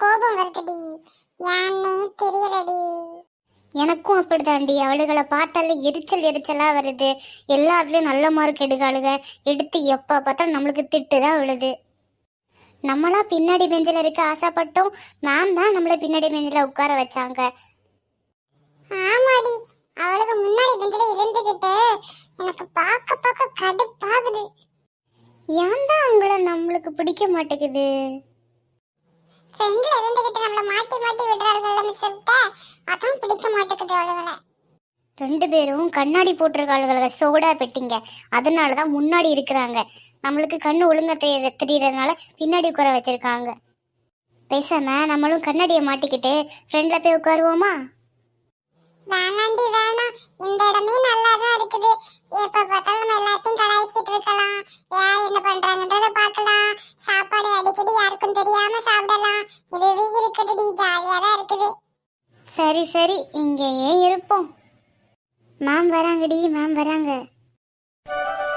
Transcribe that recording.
கோபம் வருதுடி. ஏன்னே தெரியலடி. எனக்கும் அப்படிதாண்டி, அவளுகளை பார்த்தாலே எரிச்சல் எரிச்சலா வருது. எல்லாத்துலயும் நல்ல மார்க் எடுக்காளுக, எடுத்து எப்ப பார்த்தாலும் நம்மளுக்கு திட்டு தான் விழுது. நம்மளா பின்னாடி பெஞ்சில் இருக்க ஆசைப்பட்டோம், மேம் தான் நம்மள பின்னாடி பெஞ்சில் உட்கார வச்சாங்க. ஆமாடி, அவளுக்கு முன்னாடி பெஞ்சில இருந்துகிட்டு எனக்கு பார்க்க பார்க்க கடுப்பாகுது. ஏன் தான் அவங்கள நம்மளுக்கு பிடிக்க மாட்டேங்குது? ஃப்ரெண்ட்ல இருந்துகிட்டு நம்மள மாட்டி மாட்டி விடுறாங்கல்ல மிஸ் கிட்ட, அதான் பிடிக்க மாட்டேங்குது அவளுகளை. 2 பேரும் கண்ணாடி போட்டிருக்காளுகள, சோடா பெட்டிங்க. அதனாலதான் முன்னாடி இருக்கிறாங்க. நம்மளுக்கு கண்ணு ஒழுங்கா தெரியறதுனால பின்னாடி உட்கார வச்சிருக்காங்க. பேசாம நம்மளும் கண்ணாடியை மாட்டிக்கிட்டு ஃப்ரெண்ட்ல போய் உட்காருவோமா? வேணாண்டி வேணாம், இந்த இடமே நல்லாதான் இருக்குது. எப்ப பார்த்தாலும் நம்ம எல்லாத்தையும் கலாய்ச்சிட்டு இருக்கலாம், யார் என்ன பண்றாங்கன்றத பார்க்கலாம், சாப்பாடு அடிக்கடி யாருக்கும் தெரியாம சாப்பிடலாம். இதுவே இருக்குதுடி, ஜாலியா தான் இருக்குது. சரி சரி, இங்கேயே இருப்போம். மேம் வராங்கடி, மேம் வராங்க.